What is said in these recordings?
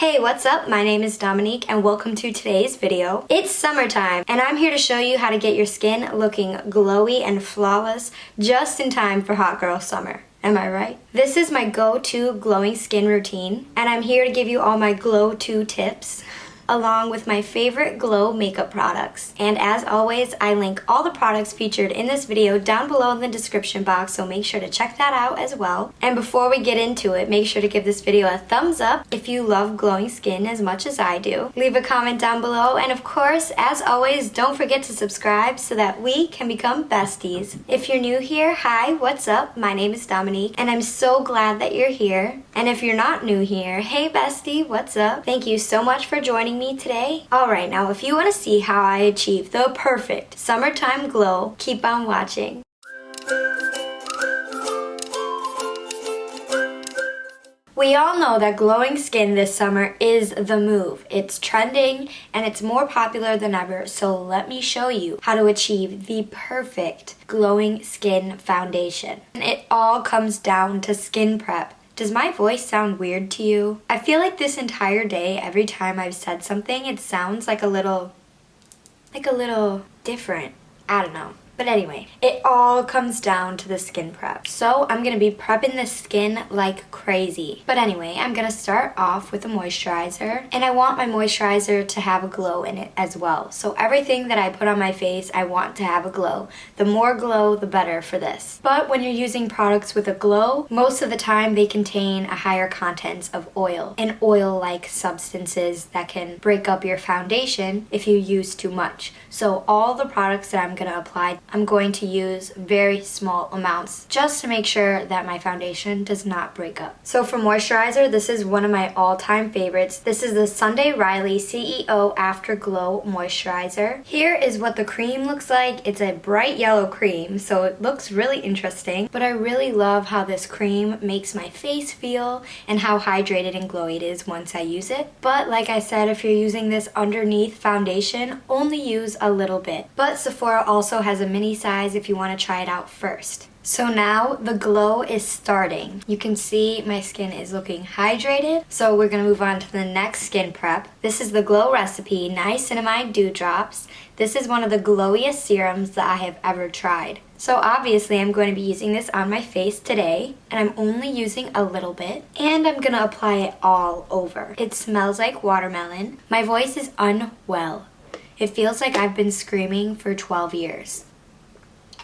Hey, what's up? My name is Dominique and welcome to today's video. It's summertime and I'm here to show you how to get your skin looking glowy and flawless just in time for hot girl summer. Am I right? This is my go-to glowing skin routine and I'm here to give you all my glow-to tips along with my favorite glow makeup products. And as always, I link all the products featured in this video down below in the description box, so make sure to check that out as well. And before we get into it, make sure to give this video a thumbs up if you love glowing skin as much as I do. Leave a comment down below, and of course, as always, don't forget to subscribe so that we can become besties. If you're new here, hi, what's up? My name is Dominique, and I'm so glad that you're here. And if you're not new here, hey bestie, what's up? Thank you so much for joining me today. Alright, now if you want to see how I achieve the perfect summertime glow, keep on watching. We all know that glowing skin this summer is the move. It's trending and it's more popular than ever, so let me show you how to achieve the perfect glowing skin foundation. And it all comes down to skin prep. Does my voice sound weird to you? I feel like this entire day, every time I've said something, it sounds like a little different. I don't know. But anyway, it all comes down to the skin prep. So I'm going to be prepping the skin like crazy. But anyway, I'm going to start off with a moisturizer. And I want my moisturizer to have a glow in it as well. So everything that I put on my face, I want to have a glow. The more glow, the better for this. But when you're using products with a glow, most of the time they contain a higher contents of oil. And oil-like substances that can break up your foundation if you use too much. So all the products that I'm going to apply, I'm going to use very small amounts just to make sure that my foundation does not break up. So for moisturizer, this is one of my all-time favorites. This is the Sunday Riley C.E.O. Afterglow Moisturizer. Here is what the cream looks like. It's a bright yellow cream, so it looks really interesting, but I really love how this cream makes my face feel and how hydrated and glowy it is once I use it. But like I said, if you're using this underneath foundation, only use a little bit. But Sephora also has a mini size if you want to try it out first. So now the glow is starting. You can see my skin is looking hydrated. So we're going to move on to the next skin prep. This is the Glow Recipe Niacinamide Dewdrops. This is one of the glowiest serums that I have ever tried. So obviously I'm going to be using this on my face today, and I'm only using a little bit, and I'm going to apply it all over. It smells like watermelon. My voice is unwell. It feels like I've been screaming for 12 years.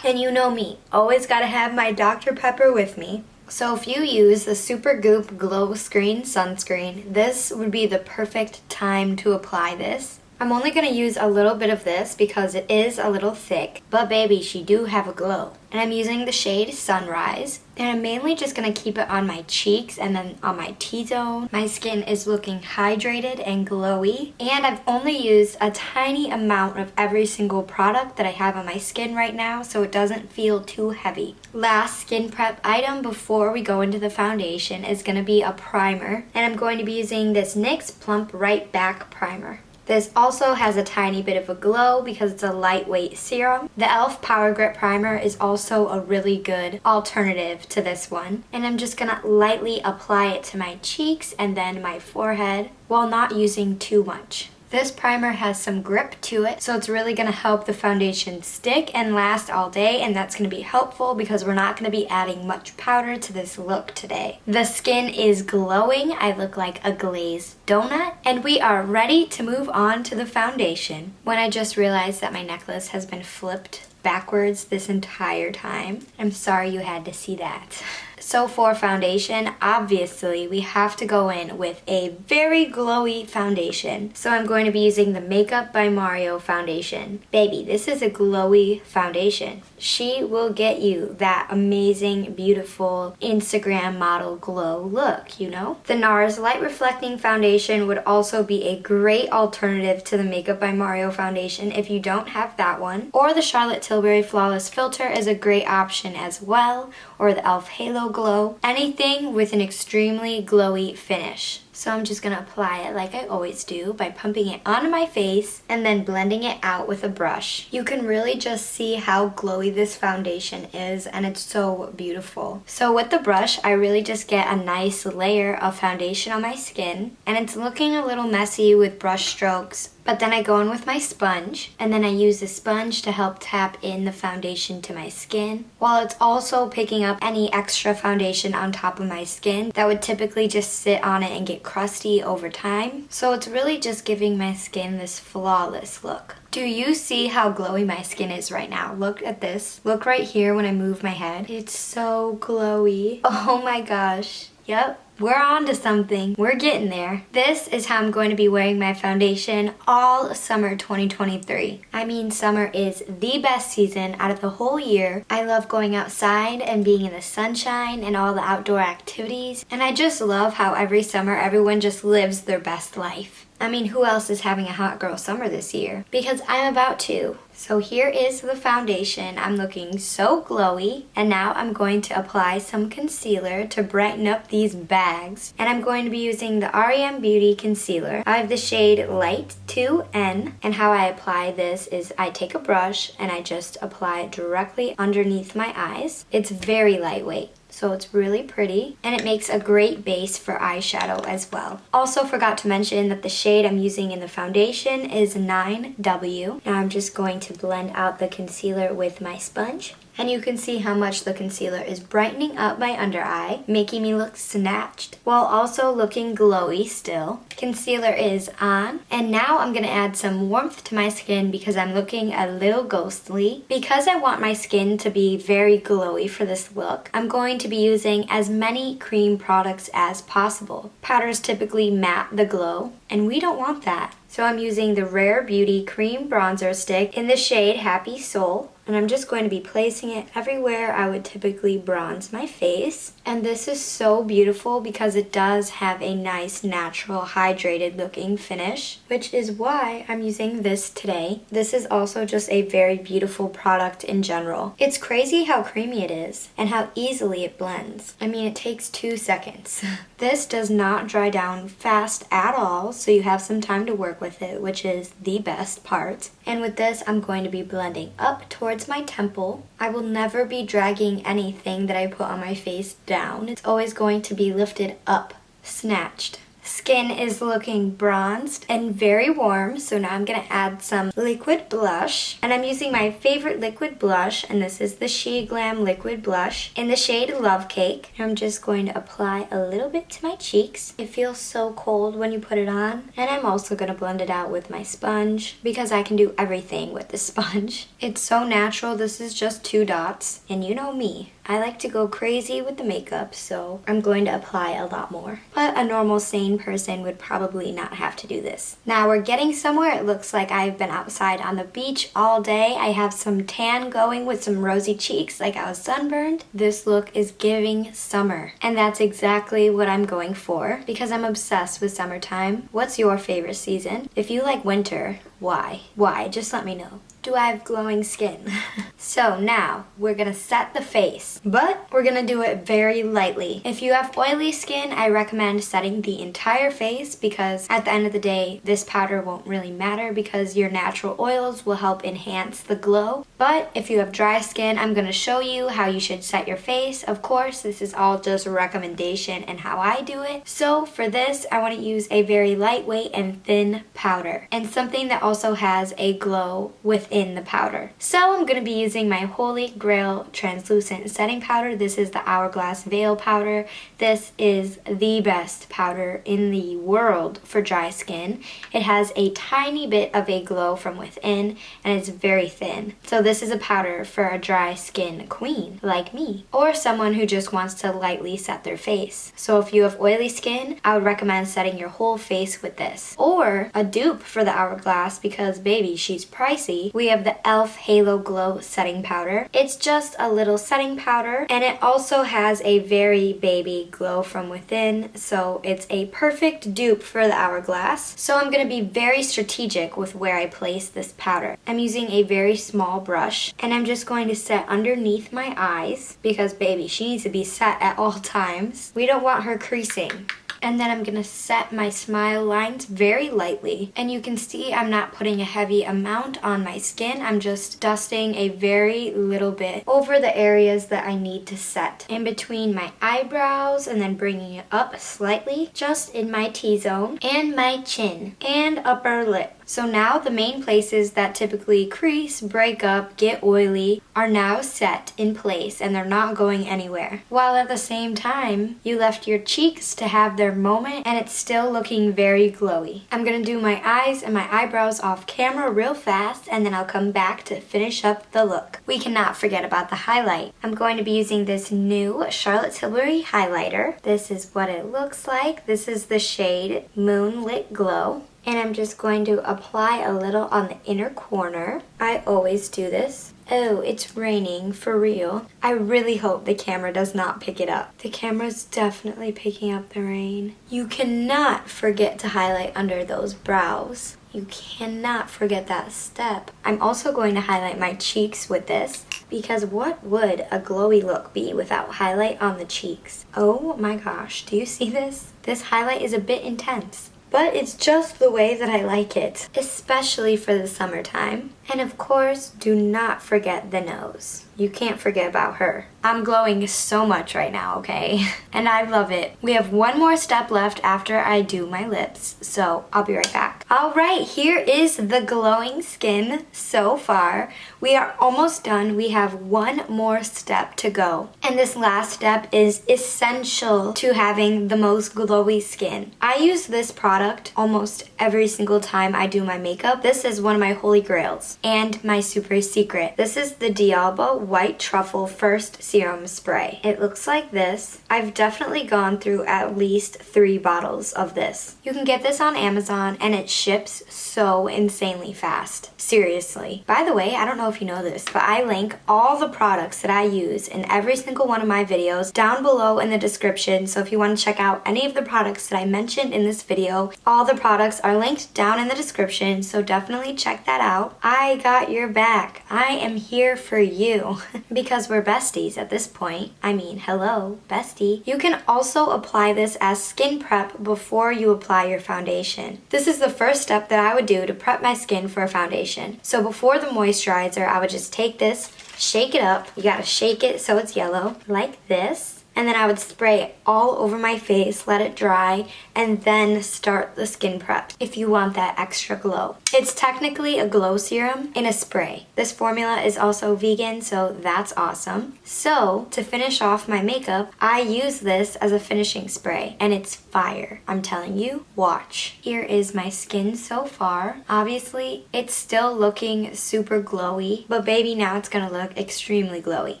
And you know me, always gotta have my Dr. Pepper with me. So if you use the Supergoop Glowscreen Sunscreen, this would be the perfect time to apply this. I'm only going to use a little bit of this because it is a little thick, but baby, she do have a glow. And I'm using the shade Sunrise, and I'm mainly just going to keep it on my cheeks and then on my T-zone. My skin is looking hydrated and glowy, and I've only used a tiny amount of every single product that I have on my skin right now, so it doesn't feel too heavy. Last skin prep item before we go into the foundation is going to be a primer, and I'm going to be using this NYX Plump Right Back Primer. This also has a tiny bit of a glow because it's a lightweight serum. The e.l.f. Power Grip Primer is also a really good alternative to this one. And I'm just gonna lightly apply it to my cheeks and then my forehead while not using too much. This primer has some grip to it, so it's really going to help the foundation stick and last all day, and that's going to be helpful because we're not going to be adding much powder to this look today. The skin is glowing. I look like a glazed donut, and we are ready to move on to the foundation. When I just realized that my necklace has been flipped backwards this entire time. I'm sorry you had to see that. So for foundation, obviously we have to go in with a very glowy foundation. So I'm going to be using the Makeup by Mario foundation. Baby, this is a glowy foundation. She will get you that amazing, beautiful Instagram model glow look, you know? The NARS Light Reflecting Foundation would also be a great alternative to the Makeup by Mario foundation if you don't have that one. Or the Charlotte Tilbury Flawless Filter is a great option as well, or the e.l.f. Halo Glow. Anything with an extremely glowy finish. So I'm just gonna apply it like I always do by pumping it onto my face and then blending it out with a brush. You can really just see how glowy this foundation is, and it's so beautiful. So with the brush, I really just get a nice layer of foundation on my skin, and it's looking a little messy with brush strokes. But then I go in with my sponge, and then I use the sponge to help tap in the foundation to my skin, while it's also picking up any extra foundation on top of my skin that would typically just sit on it and get crusty over time. So it's really just giving my skin this flawless look. Do you see how glowy my skin is right now? Look at this. Look right here when I move my head. It's so glowy. Oh my gosh. Yep. We're on to something. We're getting there. This is how I'm going to be wearing my foundation all summer 2023. I mean, summer is the best season out of the whole year. I love going outside and being in the sunshine and all the outdoor activities. And I just love how every summer everyone just lives their best life. I mean, who else is having a hot girl summer this year? Because I'm about to. So here is the foundation. I'm looking so glowy. And now I'm going to apply some concealer to brighten up these bags. And I'm going to be using the r.e.m. Beauty Concealer. I have the shade Light 2N. And how I apply this is I take a brush and I just apply it directly underneath my eyes. It's very lightweight. So it's really pretty, and it makes a great base for eyeshadow as well. Also forgot to mention that the shade I'm using in the foundation is 9W. Now I'm just going to blend out the concealer with my sponge. And you can see how much the concealer is brightening up my under eye, making me look snatched, while also looking glowy still. Concealer is on, and now I'm gonna add some warmth to my skin because I'm looking a little ghostly. Because I want my skin to be very glowy for this look, I'm going to be using as many cream products as possible. Powders typically matte the glow, and we don't want that. So I'm using the Rare Beauty Cream Bronzer Stick in the shade Happy Soul. And I'm just going to be placing it everywhere I would typically bronze my face. And this is so beautiful because it does have a nice, natural, hydrated looking finish, which is why I'm using this today. This is also just a very beautiful product in general. It's crazy how creamy it is and how easily it blends. I mean, it takes 2 seconds. This does not dry down fast at all, so you have some time to work with it, which is the best part. And with this, I'm going to be blending up towards my temple. I will never be dragging anything that I put on my face down. It's always going to be lifted up, snatched. Skin is looking bronzed and very warm, so now I'm going to add some liquid blush. And I'm using my favorite liquid blush, and this is the SHEGLAM liquid blush in the shade Love Cake. I'm just going to apply a little bit to my cheeks. It feels so cold when you put it on. And I'm also going to blend it out with my sponge because I can do everything with the sponge. It's so natural. This is just 2 dots, and you know me. I like to go crazy with the makeup, so I'm going to apply a lot more. But a normal, sane person would probably not have to do this. Now we're getting somewhere. It looks like I've been outside on the beach all day. I have some tan going with some rosy cheeks like I was sunburned. This look is giving summer, and that's exactly what I'm going for because I'm obsessed with summertime. What's your favorite season? If you like winter, why? Why? Just let me know. Do I have glowing skin? So now we're gonna set the face, but we're gonna do it very lightly. If you have oily skin, I recommend setting the entire face because at the end of the day, this powder won't really matter because your natural oils will help enhance the glow. But if you have dry skin, I'm gonna show you how you should set your face. Of course, this is all just a recommendation and how I do it. So for this, I wanna use a very lightweight and thin powder and something that also has a glow within the powder. So I'm going to be using my Holy Grail translucent setting powder. This is the Hourglass Veil powder. This is the best powder in the world for dry skin. It has a tiny bit of a glow from within and it's very thin. So this is a powder for a dry skin queen like me or someone who just wants to lightly set their face. So if you have oily skin, I would recommend setting your whole face with this. Or a dupe for the Hourglass because baby, she's pricey. We have the e.l.f. Halo Glow setting powder. It's just a little setting powder and it also has a very baby glow from within, so it's a perfect dupe for the Hourglass. So I'm going to be very strategic with where I place this powder. I'm using a very small brush and I'm just going to set underneath my eyes because baby, she needs to be set at all times. We don't want her creasing. And then I'm gonna set my smile lines very lightly. And you can see I'm not putting a heavy amount on my skin. I'm just dusting a very little bit over the areas that I need to set. In between my eyebrows and then bringing it up slightly, just in my T-zone and my chin and upper lip. So now the main places that typically crease, break up, get oily are now set in place and they're not going anywhere. While at the same time, you left your cheeks to have their moment and it's still looking very glowy. I'm gonna do my eyes and my eyebrows off camera real fast and then I'll come back to finish up the look. We cannot forget about the highlight. I'm going to be using this new Charlotte Tilbury highlighter. This is what it looks like. This is the shade Moonlit Glow. And I'm just going to apply a little on the inner corner. I always do this. Oh, it's raining, for real. I really hope the camera does not pick it up. The camera's definitely picking up the rain. You cannot forget to highlight under those brows. You cannot forget that step. I'm also going to highlight my cheeks with this because what would a glowy look be without highlight on the cheeks? Oh my gosh, do you see this? This highlight is a bit intense. But it's just the way that I like it, especially for the summertime. And of course, do not forget the nose. You can't forget about her. I'm glowing so much right now, okay? And I love it. We have one more step left after I do my lips, so I'll be right back. All right, here is the glowing skin so far. We are almost done. We have one more step to go. And this last step is essential to having the most glowy skin. I use this product almost every single time I do my makeup. This is one of my holy grails and my super secret. This is the Dialba White Truffle First Serum Spray. It looks like this. I've definitely gone through at least 3 bottles of this. You can get this on Amazon and it ships so insanely fast. Seriously. By the way, I don't know if you know this, but I link all the products that I use in every single one of my videos down below in the description. So if you want to check out any of the products that I mentioned in this video, all the products are linked down in the description. So definitely check that out. I got your back. I am here for you. Because we're besties at this point. I mean, hello, bestie. You can also apply this as skin prep before you apply your foundation. This is the first step that I would do to prep my skin for a foundation. So before the moisturizer, I would just take this, shake it up. You gotta shake it so it's yellow, like this. And then I would spray it all over my face, let it dry, and then start the skin prep if you want that extra glow. It's technically a glow serum in a spray. This formula is also vegan, so that's awesome. So, to finish off my makeup, I use this as a finishing spray, and it's fire. I'm telling you, watch. Here is my skin so far. Obviously, it's still looking super glowy, but baby, now it's gonna look extremely glowy.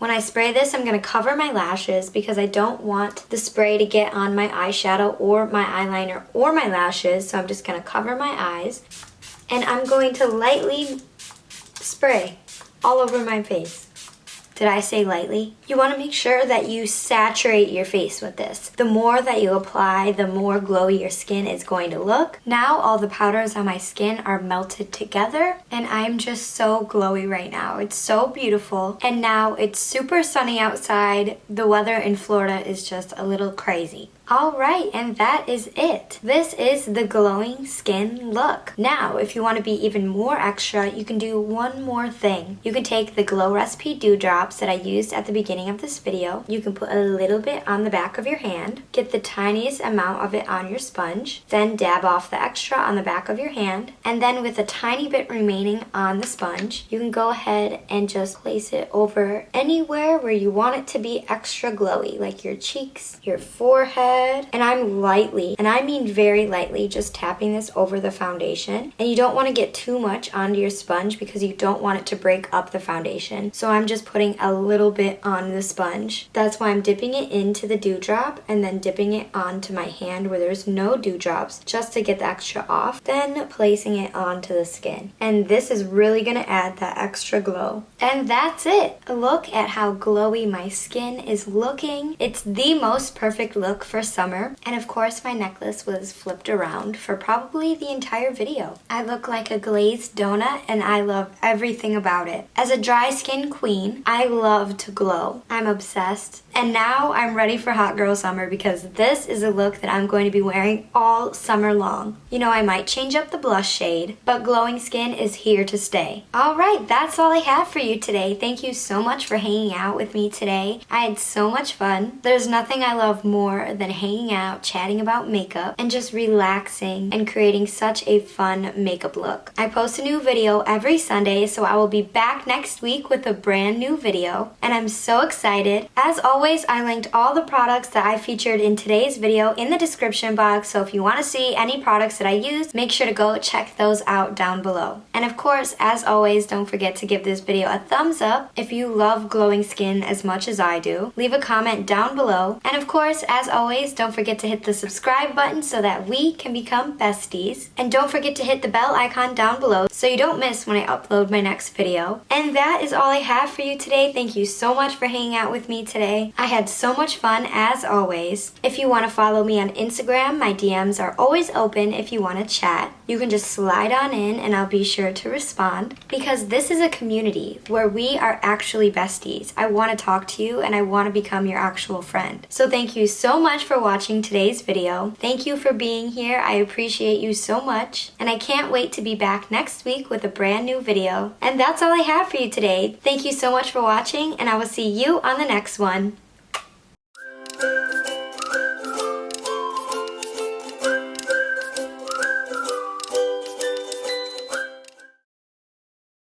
When I spray this, I'm gonna cover my lashes because I don't want the spray to get on my eyeshadow or my eyeliner or my lashes, so I'm just gonna cover my eyes. And I'm going to lightly spray all over my face. Did I say lightly? You want to make sure that you saturate your face with this. The more that you apply, the more glowy your skin is going to look. Now all the powders on my skin are melted together and I'm just so glowy right now. It's so beautiful. And now it's super sunny outside. The weather in Florida is just a little crazy. Alright, and that is it. This is the glowing skin look. Now, if you want to be even more extra, you can do one more thing. You can take the Glow Recipe Dewdrops that I used at the beginning of this video. You can put a little bit on the back of your hand, get the tiniest amount of it on your sponge, then dab off the extra on the back of your hand, and then with a tiny bit remaining on the sponge, you can go ahead and just place it over anywhere where you want it to be extra glowy, like your cheeks, your forehead, and I'm lightly, and I mean very lightly, just tapping this over the foundation. And you don't want to get too much onto your sponge because you don't want it to break up the foundation. So I'm just putting a little bit on the sponge. That's why I'm dipping it into the dewdrop and then dipping it onto my hand where there's no dewdrops just to get the extra off, then placing it onto the skin. And this is really going to add that extra glow. And that's it. Look at how glowy my skin is looking. It's the most perfect look for summer. And of course my necklace was flipped around for probably the entire video. I look like a glazed donut and I love everything about it. As a dry skin queen, I love to glow. I'm obsessed. And now I'm ready for hot girl summer because this is a look that I'm going to be wearing all summer long. You know, I might change up the blush shade, but glowing skin is here to stay. Alright, that's all I have for you today. Thank you so much for hanging out with me today. I had so much fun. There's nothing I love more than hanging out, chatting about makeup, and just relaxing and creating such a fun makeup look. I post a new video every Sunday, so I will be back next week with a brand new video, and I'm so excited. As always, I linked all the products that I featured in today's video in the description box, so if you want to see any products that I use, make sure to go check those out down below. And of course, as always, don't forget to give this video a thumbs up if you love glowing skin as much as I do. Leave a comment down below. And of course, as always, don't forget to hit the subscribe button so that we can become besties. And don't forget to hit the bell icon down below so you don't miss when I upload my next video. And that is all I have for you today. Thank you so much for hanging out with me today. I had so much fun as always. If you want to follow me on Instagram, my DMs are always open if you want to chat. You can just slide on in and I'll be sure to respond because this is a community where we are actually besties. I want to talk to you and I want to become your actual friend. So thank you so much for watching today's video. Thank you for being here. I appreciate you so much. And I can't wait to be back next week with a brand new video. And that's all I have for you today. Thank you so much for watching and I will see you on the next one.